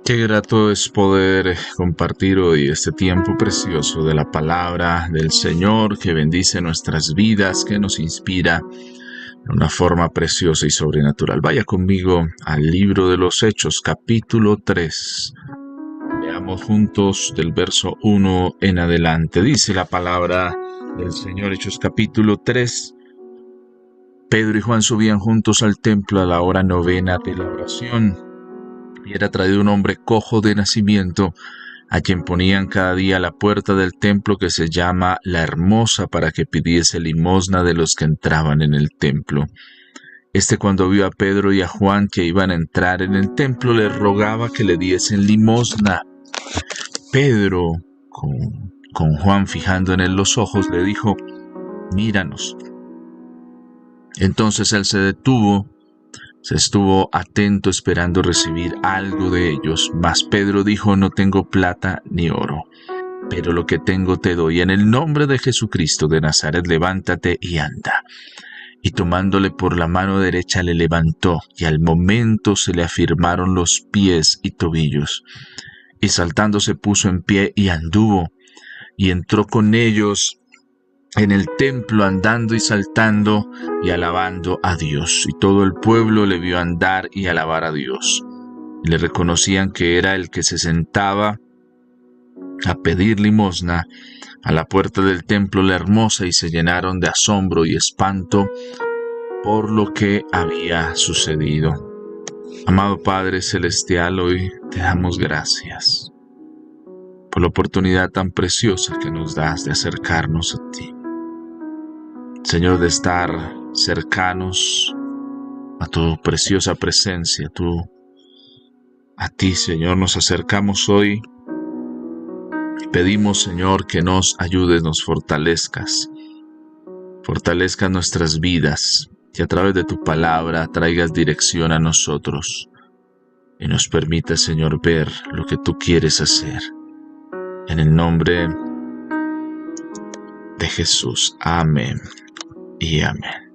Qué grato es poder compartir hoy este tiempo precioso de la palabra del Señor que bendice nuestras vidas, que nos inspira de una forma preciosa y sobrenatural. Vaya conmigo al libro de los Hechos, capítulo 3. Leamos juntos del verso 1 en adelante. Dice la palabra del Señor, Hechos capítulo 3. Pedro y Juan subían juntos al templo a la hora 9 de la oración. Y era traído un hombre cojo de nacimiento, a quien ponían cada día a la puerta del templo que se llama La Hermosa, para que pidiese limosna de los que entraban en el templo. Cuando vio a Pedro y a Juan que iban a entrar en el templo, les rogaba que le diesen limosna. Pedro, con Juan fijando en él los ojos, le dijo: míranos. Entonces él se detuvo. Se estuvo atento esperando recibir algo de ellos, mas Pedro dijo: no tengo plata ni oro, pero lo que tengo te doy. En el nombre de Jesucristo de Nazaret, levántate y anda. Y tomándole por la mano derecha le levantó, y al momento se le afirmaron los pies y tobillos. Y saltando se puso en pie y anduvo, y entró con ellos en el templo, andando y saltando y alabando a Dios. Y todo el pueblo le vio andar y alabar a Dios. Y le reconocían que era el que se sentaba a pedir limosna a la puerta del templo La Hermosa, y se llenaron de asombro y espanto por lo que había sucedido. Amado Padre Celestial, hoy te damos gracias por la oportunidad tan preciosa que nos das de acercarnos a ti. Señor, de estar cercanos a tu preciosa presencia. A ti, Señor, nos acercamos hoy y pedimos, Señor, que nos ayudes, nos fortalezcas nuestras vidas, que a través de tu palabra traigas dirección a nosotros y nos permitas, Señor, ver lo que tú quieres hacer. En el nombre de Jesús. Amén y amén.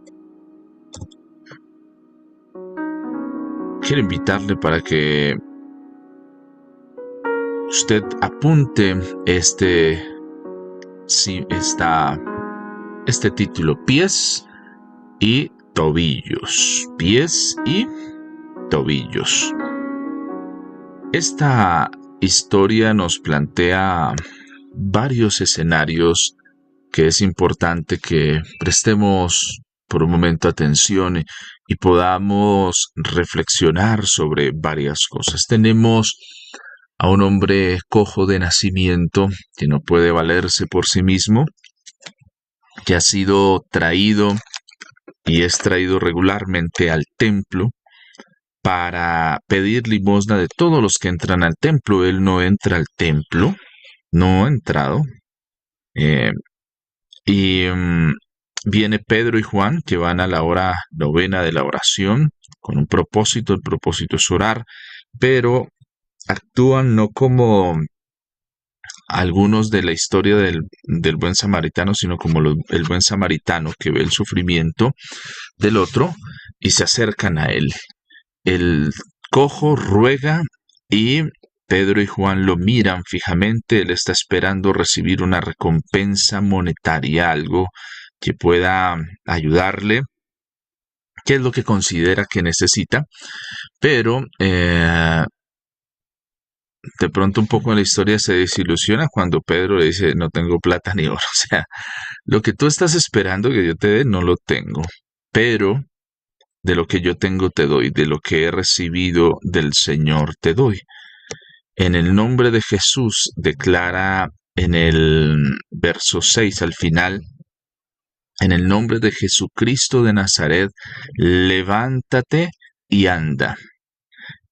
Quiero invitarle para que usted apunte este título: pies y tobillos. Pies y tobillos. Esta historia nos plantea varios escenarios que es importante que prestemos por un momento atención y podamos reflexionar sobre varias cosas. Tenemos a un hombre cojo de nacimiento que no puede valerse por sí mismo, que ha sido traído y es traído regularmente al templo para pedir limosna de todos los que entran al templo. Él no entra al templo, no ha entrado. Viene Pedro y Juan, que van a la hora 9 de la oración con un propósito. El propósito es orar, pero actúan no como algunos de la historia del buen samaritano, sino como el buen samaritano que ve el sufrimiento del otro y se acercan a él. El cojo ruega y Pedro y Juan lo miran fijamente. Él está esperando recibir una recompensa monetaria, algo que pueda ayudarle, qué es lo que considera que necesita, pero de pronto un poco en la historia se desilusiona cuando Pedro le dice: no tengo plata ni oro. O sea, lo que tú estás esperando que yo te dé no lo tengo, pero de lo que yo tengo te doy, de lo que he recibido del Señor te doy. En el nombre de Jesús, declara en el verso 6 al final: en el nombre de Jesucristo de Nazaret, levántate y anda.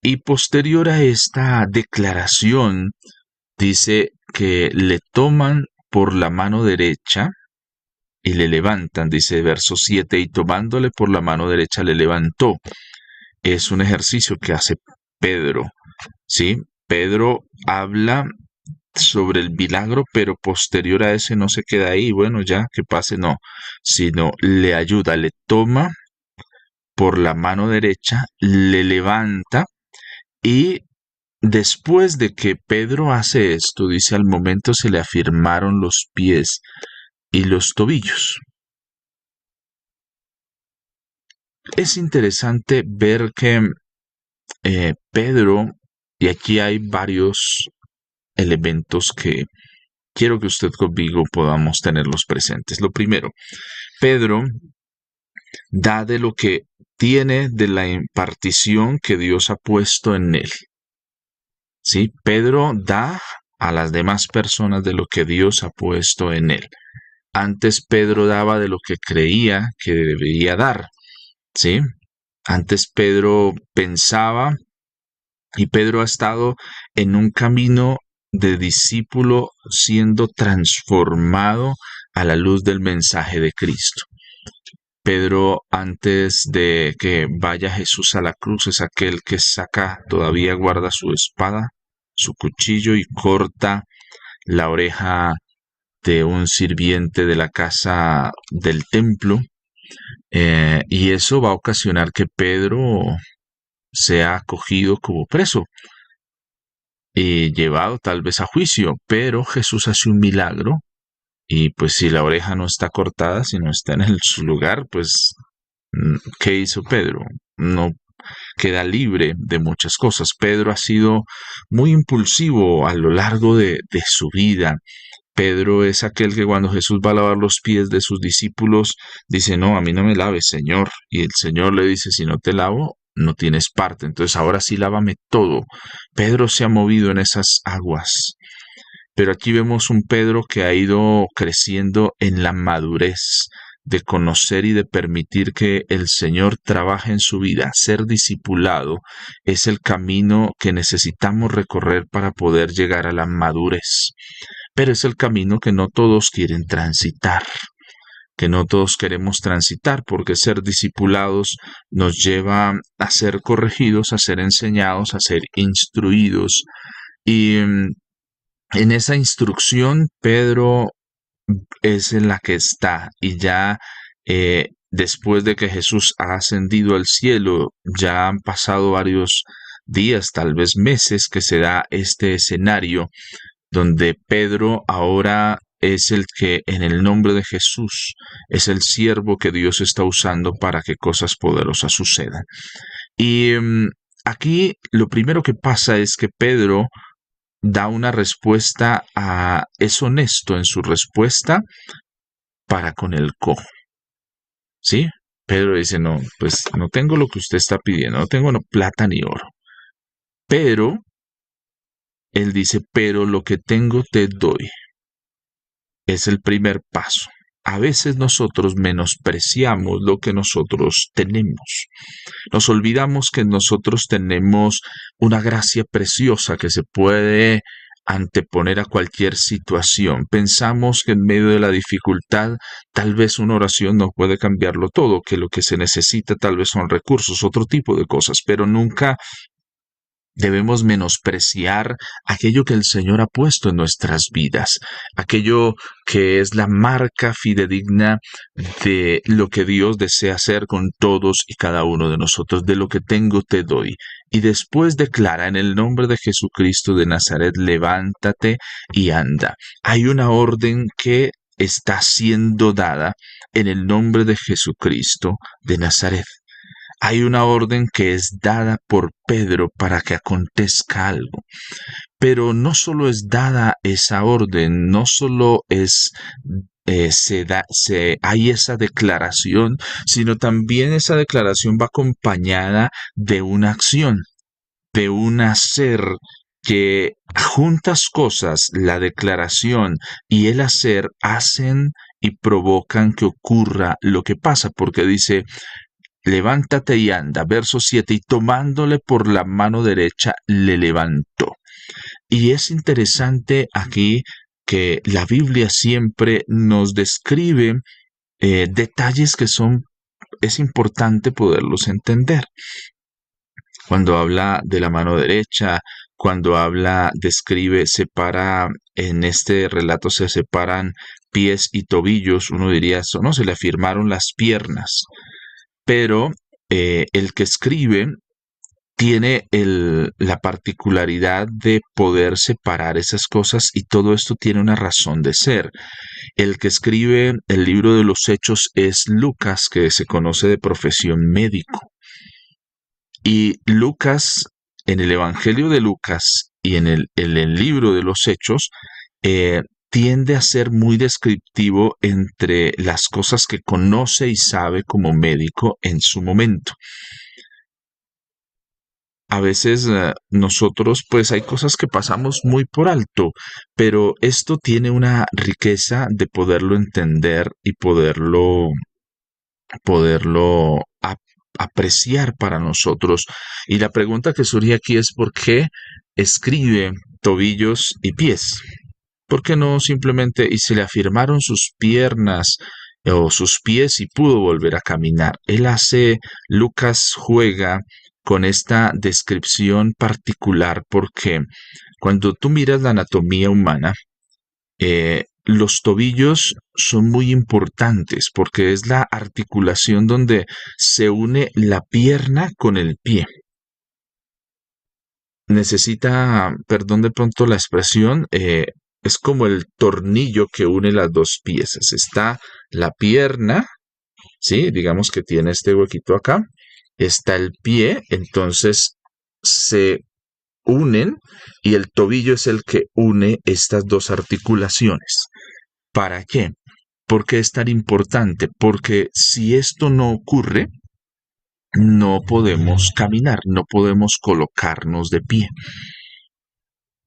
Y posterior a esta declaración, dice que le toman por la mano derecha y le levantan, dice verso 7, y tomándole por la mano derecha le levantó. Es un ejercicio que hace Pedro, ¿sí? Pedro habla sobre el milagro, pero posterior a ese no se queda ahí, bueno, ya que pase, no, sino le ayuda, le toma por la mano derecha, le levanta y después de que Pedro hace esto, dice, al momento se le afirmaron los pies y los tobillos. Es interesante ver que Pedro, y aquí hay varios elementos que quiero que usted conmigo podamos tenerlos presentes. Lo primero, Pedro da de lo que tiene de la impartición que Dios ha puesto en él. ¿Sí? Pedro da a las demás personas de lo que Dios ha puesto en él. Antes Pedro daba de lo que creía que debería dar. ¿Sí? Antes Pedro pensaba y Pedro ha estado en un camino de discípulo siendo transformado a la luz del mensaje de Cristo. Pedro, antes de que vaya Jesús a la cruz, es aquel que todavía guarda su espada, su cuchillo y corta la oreja de un sirviente de la casa del templo. Y eso va a ocasionar que Pedro sea acogido como preso y llevado tal vez a juicio, pero Jesús hace un milagro y pues si la oreja no está cortada, si no está en su lugar, pues ¿qué hizo Pedro? No queda libre de muchas cosas. Pedro ha sido muy impulsivo a lo largo de su vida. Pedro es aquel que cuando Jesús va a lavar los pies de sus discípulos, dice, no, a mí no me laves, Señor. Y el Señor le dice, si no te lavo, no tienes parte. Entonces ahora sí lávame todo. Pedro se ha movido en esas aguas. Pero aquí vemos un Pedro que ha ido creciendo en la madurez de conocer y de permitir que el Señor trabaje en su vida. Ser discipulado es el camino que necesitamos recorrer para poder llegar a la madurez. Pero es el camino que no todos quieren transitar, que no todos queremos transitar, porque ser discipulados nos lleva a ser corregidos, a ser enseñados, a ser instruidos. Y en esa instrucción, Pedro es en la que está, y ya después de que Jesús ha ascendido al cielo, ya han pasado varios días, tal vez meses, que se da este escenario donde Pedro ahora es el que en el nombre de Jesús es el siervo que Dios está usando para que cosas poderosas sucedan. Y aquí lo primero que pasa es que Pedro da una respuesta, es honesto en su respuesta para con el cojo. ¿Sí? Pedro dice, no, pues no tengo lo que usted está pidiendo, no tengo plata ni oro. Pero, él dice, pero lo que tengo te doy. Es el primer paso. A veces nosotros menospreciamos lo que nosotros tenemos. Nos olvidamos que nosotros tenemos una gracia preciosa que se puede anteponer a cualquier situación. Pensamos que en medio de la dificultad tal vez una oración no puede cambiarlo todo, que lo que se necesita tal vez son recursos, otro tipo de cosas, pero nunca debemos menospreciar aquello que el Señor ha puesto en nuestras vidas, aquello que es la marca fidedigna de lo que Dios desea hacer con todos y cada uno de nosotros. De lo que tengo te doy. Y después declara, en el nombre de Jesucristo de Nazaret, levántate y anda. Hay una orden que está siendo dada en el nombre de Jesucristo de Nazaret. Hay una orden que es dada por Pedro para que acontezca algo. Pero no solo es dada esa orden, no solo es hay esa declaración, sino también esa declaración va acompañada de una acción, de un hacer, que juntas cosas, la declaración y el hacer, hacen y provocan que ocurra lo que pasa, porque dice, levántate y anda, verso 7, y tomándole por la mano derecha le levantó. Y es interesante aquí que la Biblia siempre nos describe detalles que es importante poderlos entender. Cuando habla de la mano derecha, cuando describe, separa, en este relato se separan pies y tobillos, uno diría eso, ¿no? Se le afirmaron las piernas, pero el que escribe tiene la particularidad de poder separar esas cosas y todo esto tiene una razón de ser. El que escribe el libro de los Hechos es Lucas, que se conoce de profesión médico. Y Lucas, en el Evangelio de Lucas y en el libro de los Hechos, tiende a ser muy descriptivo entre las cosas que conoce y sabe como médico en su momento. A veces nosotros, pues hay cosas que pasamos muy por alto, pero esto tiene una riqueza de poderlo entender y poderlo apreciar para nosotros. Y la pregunta que surge aquí es ¿por qué escribe tobillos y pies? ¿Por qué no simplemente y se le afirmaron sus piernas o sus pies y pudo volver a caminar? Lucas juega con esta descripción particular porque cuando tú miras la anatomía humana, los tobillos son muy importantes porque es la articulación donde se une la pierna con el pie. Necesita, perdón de pronto la expresión, es como el tornillo que une las dos piezas. Está la pierna, ¿sí? Digamos que tiene este huequito acá. Está el pie, entonces se unen y el tobillo es el que une estas dos articulaciones. ¿Para qué? ¿Por qué es tan importante? Porque si esto no ocurre, no podemos caminar, no podemos colocarnos de pie.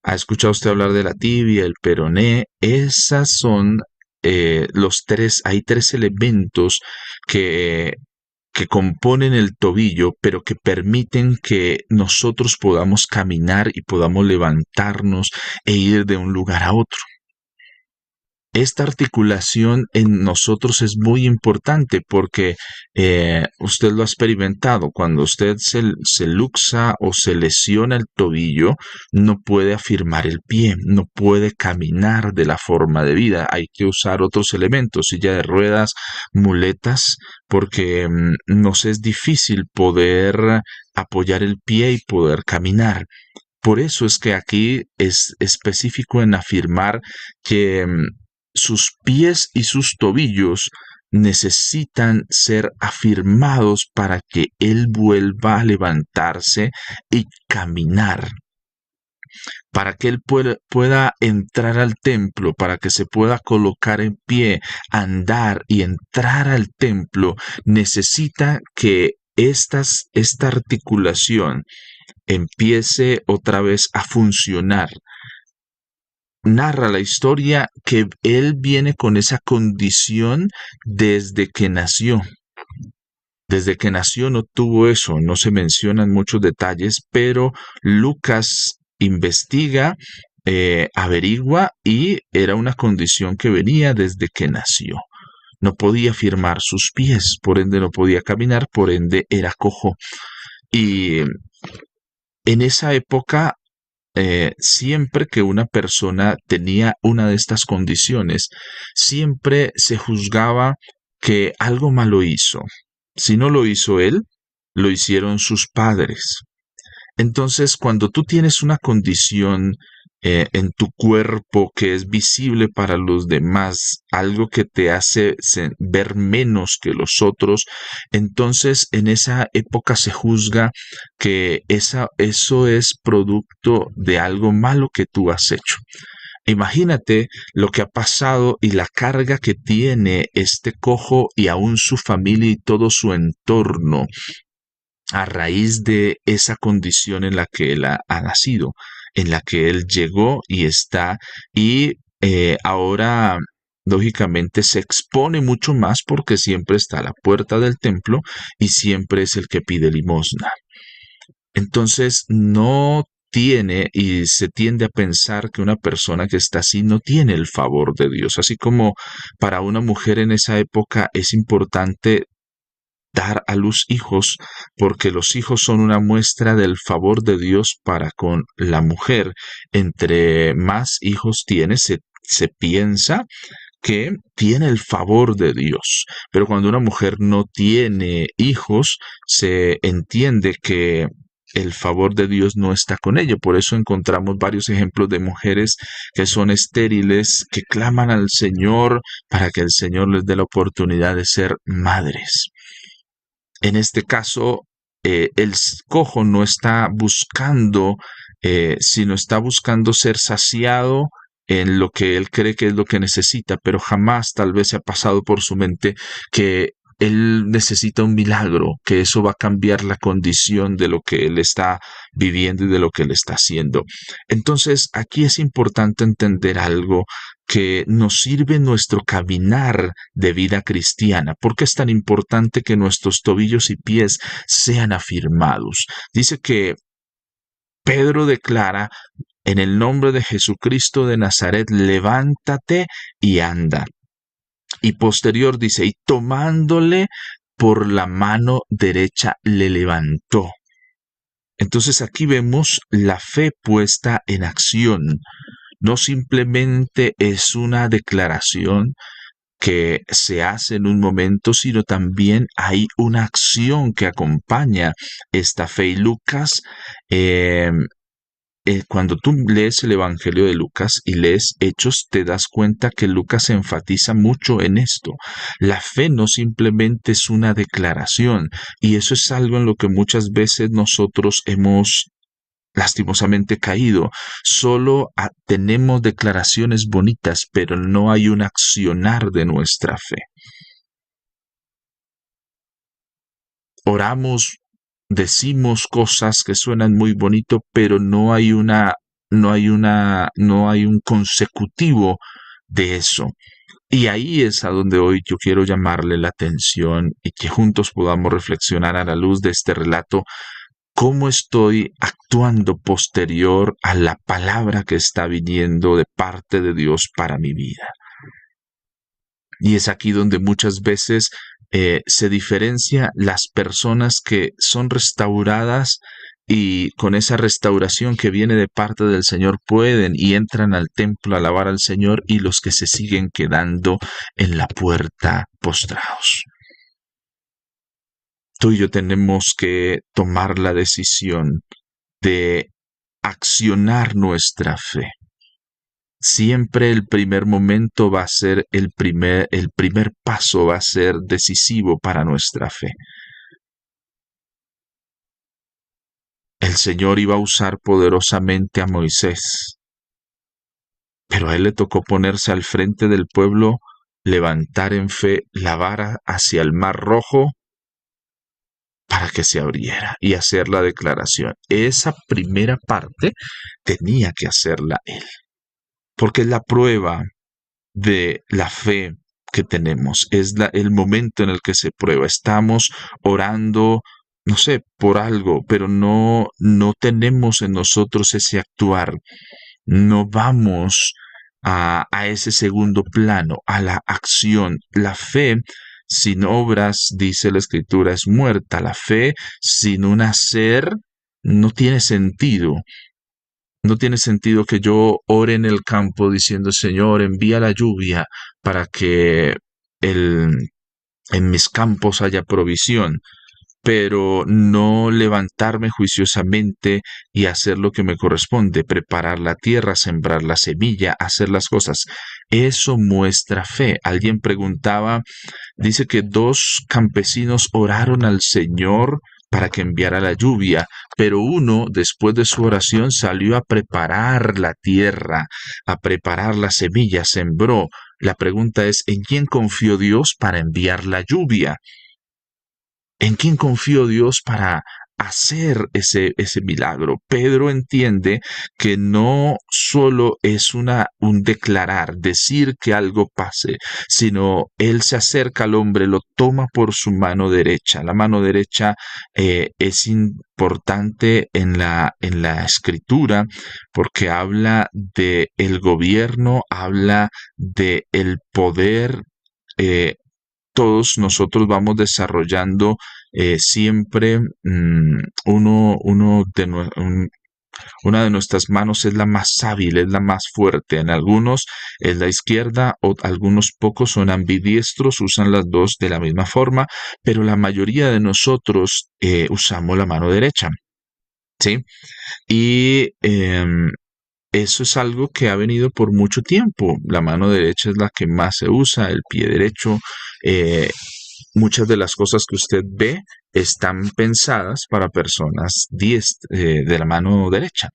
¿Ha escuchado usted hablar de la tibia, el peroné? Esas son hay tres elementos que, que componen el tobillo, pero que permiten que nosotros podamos caminar y podamos levantarnos e ir de un lugar a otro. Esta articulación en nosotros es muy importante porque usted lo ha experimentado. Cuando usted se luxa o se lesiona el tobillo, no puede afirmar el pie, no puede caminar de la forma de vida. Hay que usar otros elementos, silla de ruedas, muletas, porque nos es difícil poder apoyar el pie y poder caminar. Por eso es que aquí es específico en afirmar que sus pies y sus tobillos necesitan ser afirmados para que él vuelva a levantarse y caminar. Para que él pueda entrar al templo, para que se pueda colocar en pie, andar y entrar al templo, necesita que esta articulación empiece otra vez a funcionar. Narra la historia que él viene con esa condición desde que nació. Desde que nació no tuvo eso, no se mencionan muchos detalles, pero Lucas investiga, averigua y era una condición que venía desde que nació. No podía firmar sus pies, por ende no podía caminar, por ende era cojo. Y en esa época siempre que una persona tenía una de estas condiciones, siempre se juzgaba que algo malo hizo. Si no lo hizo él, lo hicieron sus padres. Entonces, cuando tú tienes una condición en tu cuerpo que es visible para los demás, algo que te hace ver menos que los otros, entonces en esa época se juzga que eso es producto de algo malo que tú has hecho. Imagínate lo que ha pasado y la carga que tiene este cojo y aún su familia y todo su entorno a raíz de esa condición en la que él ha nacido, en la que él llegó y está, y ahora lógicamente se expone mucho más porque siempre está a la puerta del templo y siempre es el que pide limosna. Entonces no tiene y se tiende a pensar que una persona que está así no tiene el favor de Dios. Así como para una mujer en esa época es importante dar a luz hijos, porque los hijos son una muestra del favor de Dios para con la mujer. Entre más hijos tiene, se piensa que tiene el favor de Dios. Pero cuando una mujer no tiene hijos, se entiende que el favor de Dios no está con ella. Por eso encontramos varios ejemplos de mujeres que son estériles, que claman al Señor para que el Señor les dé la oportunidad de ser madres. En este caso, el cojo no está buscando, sino está buscando ser saciado en lo que él cree que es lo que necesita, pero jamás tal vez se ha pasado por su mente que él necesita un milagro, que eso va a cambiar la condición de lo que él está viviendo y de lo que él está haciendo. Entonces, aquí es importante entender algo que nos sirve en nuestro caminar de vida cristiana. ¿Por qué es tan importante que nuestros tobillos y pies sean afirmados? Dice que Pedro declara, en el nombre de Jesucristo de Nazaret, levántate y anda. Y posterior dice, y tomándole por la mano derecha le levantó. Entonces aquí vemos la fe puesta en acción. No simplemente es una declaración que se hace en un momento, sino también hay una acción que acompaña esta fe. Y Lucas, cuando tú lees el Evangelio de Lucas y lees Hechos, te das cuenta que Lucas enfatiza mucho en esto. La fe no simplemente es una declaración, y eso es algo en lo que muchas veces nosotros hemos lastimosamente caído. Solo tenemos declaraciones bonitas, pero no hay un accionar de nuestra fe. Oramos, decimos cosas que suenan muy bonito, pero no hay un consecutivo de eso. Y ahí es a donde hoy yo quiero llamarle la atención y que juntos podamos reflexionar a la luz de este relato. ¿Cómo estoy actuando posterior a la palabra que está viniendo de parte de Dios para mi vida? Y es aquí donde muchas veces se diferencia las personas que son restauradas y con esa restauración que viene de parte del Señor pueden y entran al templo a alabar al Señor, y los que se siguen quedando en la puerta postrados. Tú y yo tenemos que tomar la decisión de accionar nuestra fe. Siempre el primer momento va a ser el primer paso va a ser decisivo para nuestra fe. El Señor iba a usar poderosamente a Moisés, pero a él le tocó ponerse al frente del pueblo, levantar en fe la vara hacia el Mar Rojo para que se abriera y hacer la declaración. Esa primera parte tenía que hacerla él, porque es la prueba de la fe que tenemos, es el momento en el que se prueba. Estamos orando, no sé, por algo, pero no tenemos en nosotros ese actuar, no vamos a ese segundo plano, a la acción. La fe sin obras, dice la Escritura, es muerta. La fe sin un hacer no tiene sentido. No tiene sentido que yo ore en el campo diciendo, Señor, envía la lluvia para que en mis campos haya provisión, pero no levantarme juiciosamente y hacer lo que me corresponde, preparar la tierra, sembrar la semilla, hacer las cosas. Eso muestra fe. Alguien preguntaba, dice que 2 campesinos oraron al Señor para que enviara la lluvia, pero uno, después de su oración, salió a preparar la tierra, a preparar la semilla, sembró. La pregunta es, ¿en quién confió Dios para enviar la lluvia? ¿En quién confió Dios para hacer ese milagro. Pedro entiende que no solo es un declarar, decir que algo pase, sino él se acerca al hombre, lo toma por su mano derecha. La mano derecha es importante en la escritura porque habla de el gobierno, habla de el poder. Todos nosotros vamos desarrollando siempre una de nuestras manos es la más hábil, es la más fuerte. En algunos es la izquierda, o algunos pocos son ambidiestros, usan las dos de la misma forma, pero la mayoría de nosotros usamos la mano derecha, ¿sí? Y eso es algo que ha venido por mucho tiempo. La mano derecha es la que más se usa, el pie derecho. Muchas de las cosas que usted ve están pensadas para personas de la mano derecha,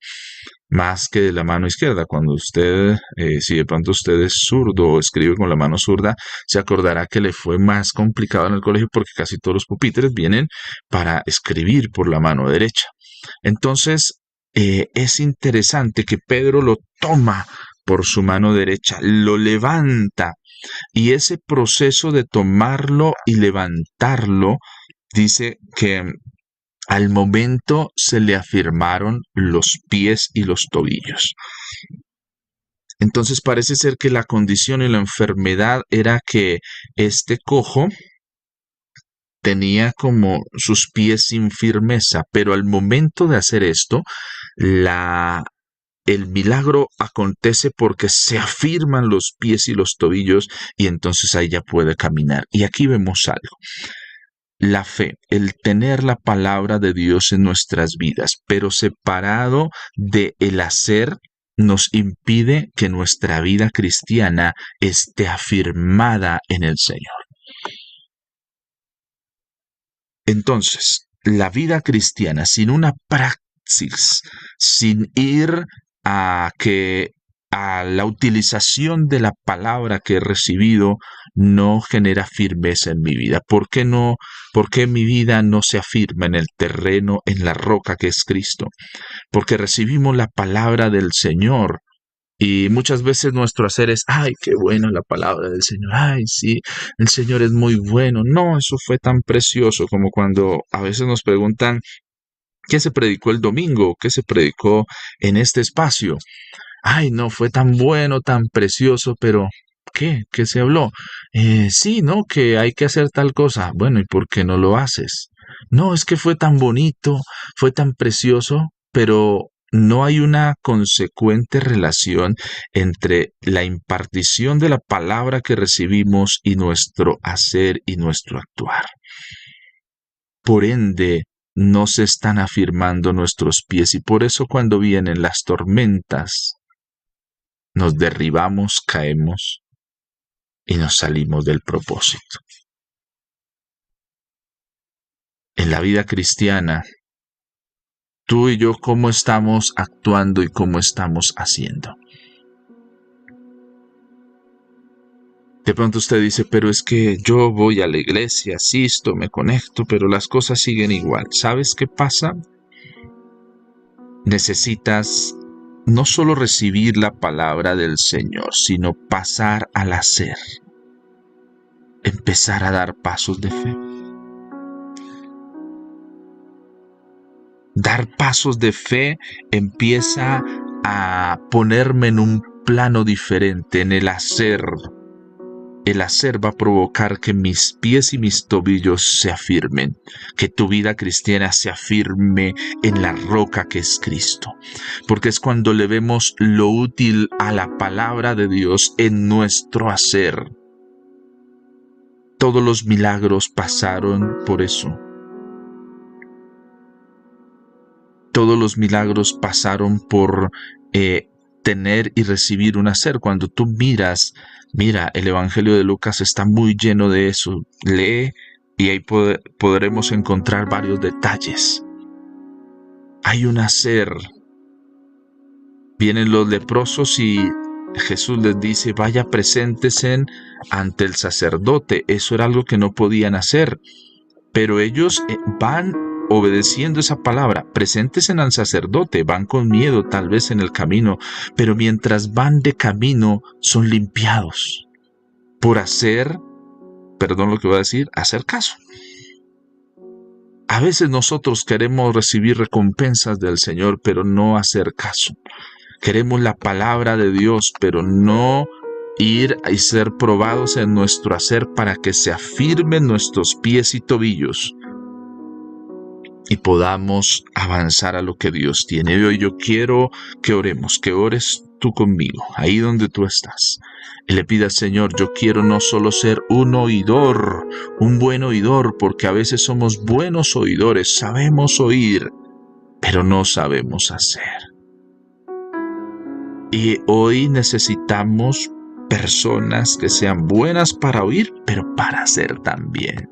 más que de la mano izquierda. Cuando usted, si de pronto usted es zurdo o escribe con la mano zurda, se acordará que le fue más complicado en el colegio porque casi todos los pupitres vienen para escribir por la mano derecha. Entonces, es interesante que Pedro lo toma por su mano derecha, lo levanta, y ese proceso de tomarlo y levantarlo, dice que al momento se le afirmaron los pies y los tobillos. Entonces parece ser que la condición y la enfermedad era que este cojo tenía como sus pies sin firmeza, pero al momento de hacer esto, el milagro acontece porque se afirman los pies y los tobillos y entonces ahí ya puede caminar. Y aquí vemos algo. La fe, el tener la palabra de Dios en nuestras vidas, pero separado de el hacer, nos impide que nuestra vida cristiana esté afirmada en el Señor. Entonces, la vida cristiana sin una praxis, sin ir a la utilización de la palabra que he recibido, no genera firmeza en mi vida. ¿Por qué no? ¿Por qué mi vida no se afirma en el terreno, en la roca que es Cristo? Porque recibimos la palabra del Señor. Y muchas veces nuestro hacer es, ay, qué buena la palabra del Señor, ay, sí, el Señor es muy bueno. No, eso fue tan precioso como cuando a veces nos preguntan, ¿qué se predicó el domingo? ¿Qué se predicó en este espacio? Ay, no, fue tan bueno, tan precioso, pero ¿qué? ¿Qué se habló? Sí, ¿no? Que hay que hacer tal cosa. Bueno, ¿y por qué no lo haces? No, es que fue tan bonito, fue tan precioso, pero no hay una consecuente relación entre la impartición de la palabra que recibimos y nuestro hacer y nuestro actuar. Por ende, no se están afirmando nuestros pies y por eso cuando vienen las tormentas, nos derribamos, caemos y nos salimos del propósito. En la vida cristiana, tú y yo, ¿cómo estamos actuando y cómo estamos haciendo? De pronto usted dice, pero es que yo voy a la iglesia, asisto, me conecto, pero las cosas siguen igual. ¿Sabes qué pasa? Necesitas no solo recibir la palabra del Señor, sino pasar al hacer. Empezar a dar pasos de fe. Dar pasos de fe empieza a ponerme en un plano diferente, en el hacer. El hacer va a provocar que mis pies y mis tobillos se afirmen, que tu vida cristiana se afirme en la roca que es Cristo. Porque es cuando le vemos lo útil a la palabra de Dios en nuestro hacer. Todos los milagros pasaron por eso. Todos los milagros pasaron por tener y recibir un hacer. Cuando tú mira, el Evangelio de Lucas está muy lleno de eso. Lee y ahí podremos encontrar varios detalles. Hay un hacer. Vienen los leprosos y Jesús les dice, vaya, preséntense ante el sacerdote. Eso era algo que no podían hacer. Pero ellos van obedeciendo esa palabra, preséntense al sacerdote, van con miedo tal vez en el camino, pero mientras van de camino son limpiados por hacer, perdón lo que voy a decir, hacer caso. A veces nosotros queremos recibir recompensas del Señor, pero no hacer caso. Queremos la palabra de Dios, pero no ir y ser probados en nuestro hacer para que se afirmen nuestros pies y tobillos y podamos avanzar a lo que Dios tiene. Y hoy yo quiero que oremos, que ores tú conmigo, ahí donde tú estás. Y le pidas, Señor, yo quiero no solo ser un oidor, un buen oidor, porque a veces somos buenos oidores, sabemos oír, pero no sabemos hacer. Y hoy necesitamos personas que sean buenas para oír, pero para hacer también.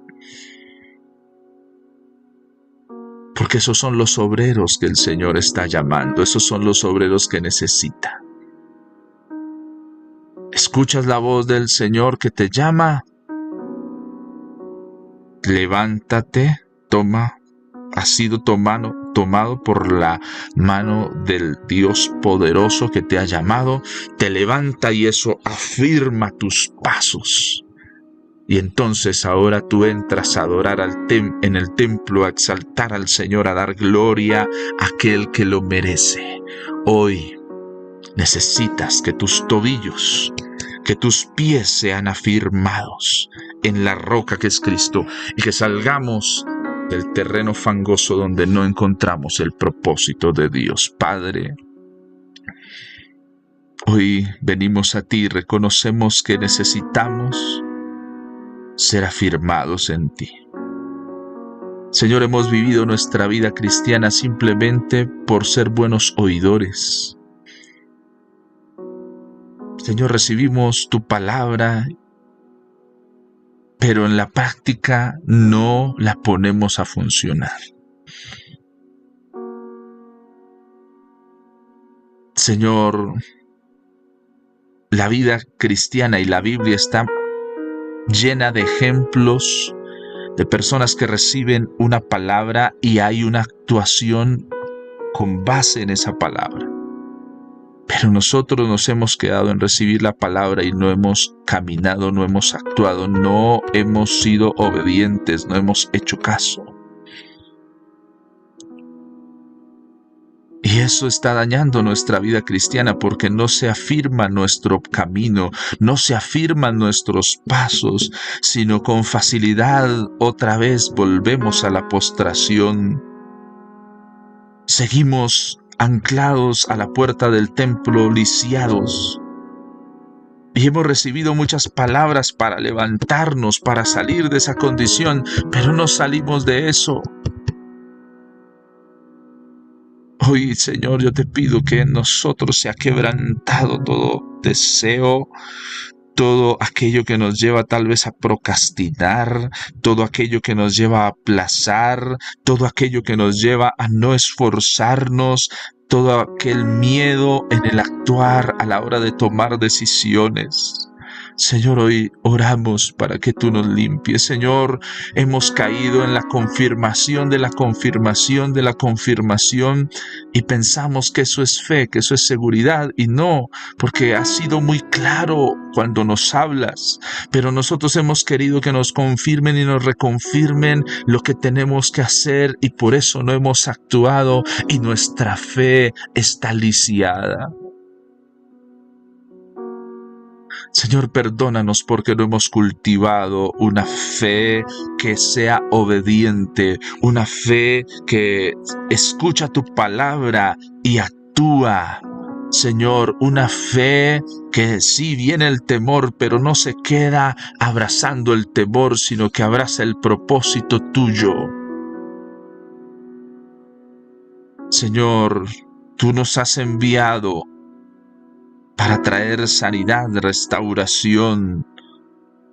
Porque esos son los obreros que el Señor está llamando, esos son los obreros que necesita. ¿Escuchas la voz del Señor que te llama? Levántate, has sido tomado por la mano del Dios poderoso que te ha llamado, te levanta y eso afirma tus pasos. Y entonces ahora tú entras a adorar en el templo, a exaltar al Señor, a dar gloria a aquel que lo merece. Hoy necesitas que tus tobillos, que tus pies sean afirmados en la roca que es Cristo y que salgamos del terreno fangoso donde no encontramos el propósito de Dios. Padre, hoy venimos a ti y reconocemos que necesitamos ser afirmados en ti. Señor, hemos vivido nuestra vida cristiana simplemente por ser buenos oidores. Señor, recibimos tu palabra, pero en la práctica no la ponemos a funcionar. Señor, la vida cristiana y la Biblia está llena de ejemplos de personas que reciben una palabra y hay una actuación con base en esa palabra. Pero nosotros nos hemos quedado en recibir la palabra y no hemos caminado, no hemos actuado, no hemos sido obedientes, no hemos hecho caso. Y eso está dañando nuestra vida cristiana porque no se afirma nuestro camino, no se afirman nuestros pasos, sino con facilidad otra vez volvemos a la postración. Seguimos anclados a la puerta del templo, lisiados. Y hemos recibido muchas palabras para levantarnos, para salir de esa condición, pero no salimos de eso. Hoy, Señor, yo te pido que en nosotros se ha quebrantado todo deseo, todo aquello que nos lleva tal vez a procrastinar, todo aquello que nos lleva a aplazar, todo aquello que nos lleva a no esforzarnos, todo aquel miedo en el actuar a la hora de tomar decisiones. Señor, hoy oramos para que tú nos limpies. Señor, hemos caído en la confirmación de la confirmación de la confirmación y pensamos que eso es fe, que eso es seguridad, y no, porque has sido muy claro cuando nos hablas, pero nosotros hemos querido que nos confirmen y nos reconfirmen lo que tenemos que hacer y por eso no hemos actuado y nuestra fe está lisiada. Señor, perdónanos porque no hemos cultivado una fe que sea obediente, una fe que escucha tu palabra y actúa. Señor, una fe que sí viene el temor, pero no se queda abrazando el temor, sino que abraza el propósito tuyo. Señor, tú nos has enviado para traer sanidad, restauración.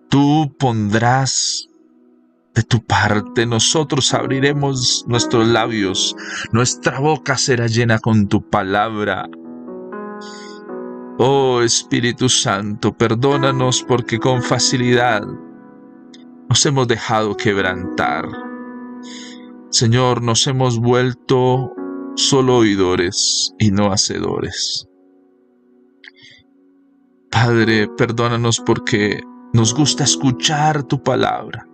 Tú pondrás de tu parte, nosotros abriremos nuestros labios, nuestra boca será llena con tu palabra. Oh Espíritu Santo, perdónanos porque con facilidad nos hemos dejado quebrantar. Señor, nos hemos vuelto solo oidores y no hacedores. Padre, perdónanos porque nos gusta escuchar tu palabra.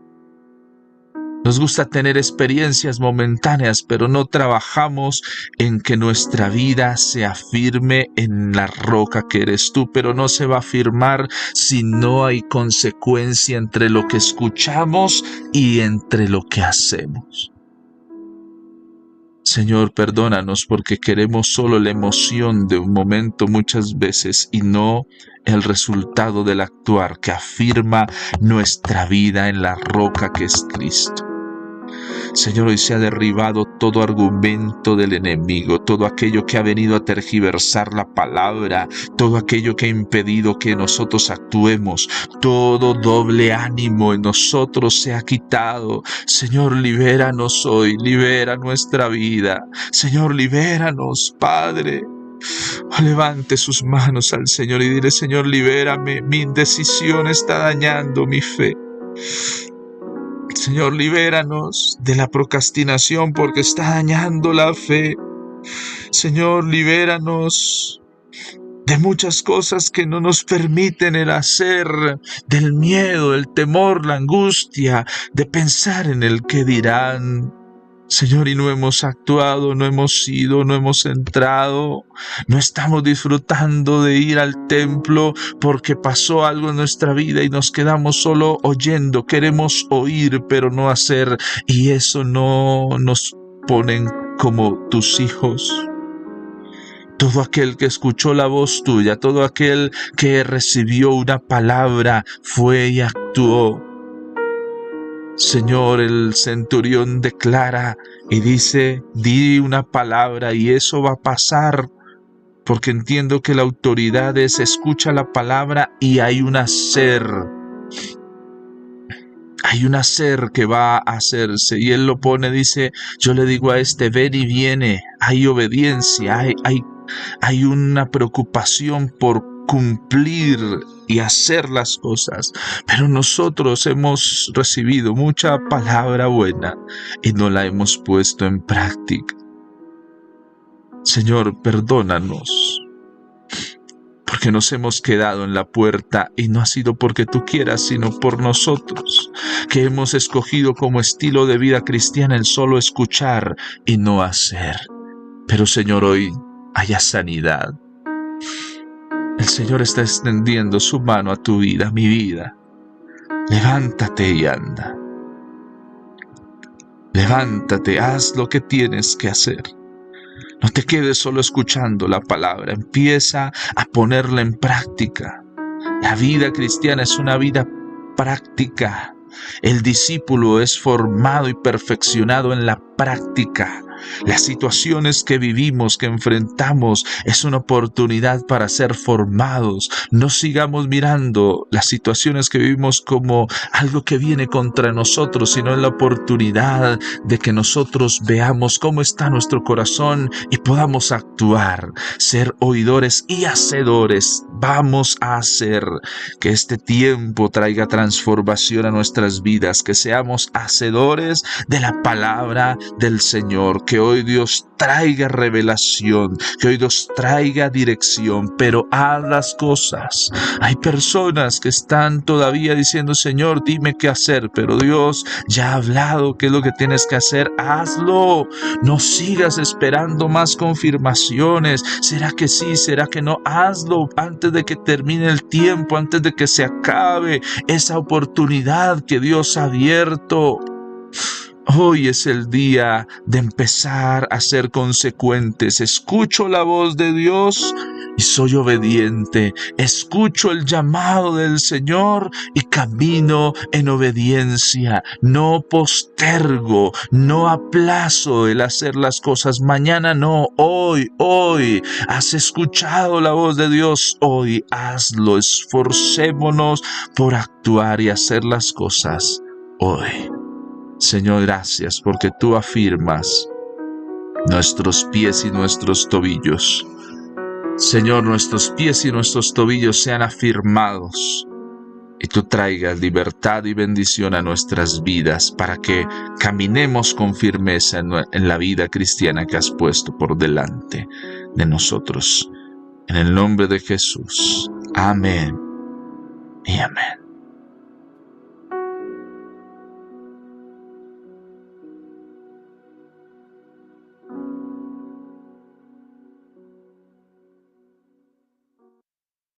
Nos gusta tener experiencias momentáneas, pero no trabajamos en que nuestra vida se afirme en la roca que eres tú, pero no se va a afirmar si no hay consecuencia entre lo que escuchamos y entre lo que hacemos. Señor, perdónanos porque queremos solo la emoción de un momento muchas veces y no el resultado del actuar que afirma nuestra vida en la roca que es Cristo. Señor, hoy se ha derribado todo argumento del enemigo, todo aquello que ha venido a tergiversar la palabra, todo aquello que ha impedido que nosotros actuemos, todo doble ánimo en nosotros se ha quitado. Señor, libéranos hoy, libera nuestra vida. Señor, libéranos, Padre. Levante sus manos al Señor y dile: Señor, libérame, mi indecisión está dañando mi fe. Señor, libéranos de la procrastinación porque está dañando la fe. Señor, libéranos de muchas cosas que no nos permiten el hacer, del miedo, el temor, la angustia, de pensar en el qué dirán. Señor, y no hemos actuado, no hemos ido, no hemos entrado, no estamos disfrutando de ir al templo porque pasó algo en nuestra vida y nos quedamos solo oyendo. Queremos oír pero no hacer, y eso no nos ponen como tus hijos. Todo aquel que escuchó la voz tuya, todo aquel que recibió una palabra, fue y actuó. Señor, el centurión declara y dice: di una palabra y eso va a pasar, porque entiendo que la autoridad es escucha la palabra y hay un hacer. Hay un hacer que va a hacerse, y él lo pone, dice: yo le digo a este, ven, y viene. Hay obediencia, hay una preocupación por cumplir y hacer las cosas, pero nosotros hemos recibido mucha palabra buena y no la hemos puesto en práctica. Señor, perdónanos porque nos hemos quedado en la puerta y no ha sido porque tú quieras, sino por nosotros, que hemos escogido como estilo de vida cristiana el solo escuchar y no hacer. Pero Señor, hoy haya sanidad. El Señor está extendiendo su mano a tu vida, a mi vida. Levántate y anda. Levántate, haz lo que tienes que hacer. No te quedes solo escuchando la palabra, empieza a ponerla en práctica. La vida cristiana es una vida práctica. El discípulo es formado y perfeccionado en la práctica. Las situaciones que vivimos, que enfrentamos, es una oportunidad para ser formados. No sigamos mirando las situaciones que vivimos como algo que viene contra nosotros, sino en la oportunidad de que nosotros veamos cómo está nuestro corazón y podamos actuar, ser oidores y hacedores. Vamos a hacer que este tiempo traiga transformación a nuestras vidas, que seamos hacedores de la palabra del Señor, que hoy Dios traiga revelación, que hoy Dios traiga dirección, pero haz las cosas. Hay personas que están todavía diciendo: Señor, dime qué hacer, pero Dios ya ha hablado qué es lo que tienes que hacer. Hazlo, no sigas esperando más confirmaciones. ¿Será que sí? ¿Será que no? Hazlo antes de que termine el tiempo, antes de que se acabe esa oportunidad que Dios ha abierto. Hoy es el día de empezar a ser consecuentes. Escucho la voz de Dios y soy obediente. Escucho el llamado del Señor y camino en obediencia. No postergo, no aplazo el hacer las cosas. Mañana no, hoy. Has escuchado la voz de Dios, hoy hazlo. Esforcémonos por actuar y hacer las cosas hoy. Señor, gracias porque tú afirmas nuestros pies y nuestros tobillos. Señor, nuestros pies y nuestros tobillos sean afirmados y tú traigas libertad y bendición a nuestras vidas para que caminemos con firmeza en la vida cristiana que has puesto por delante de nosotros. En el nombre de Jesús. Amén y amén.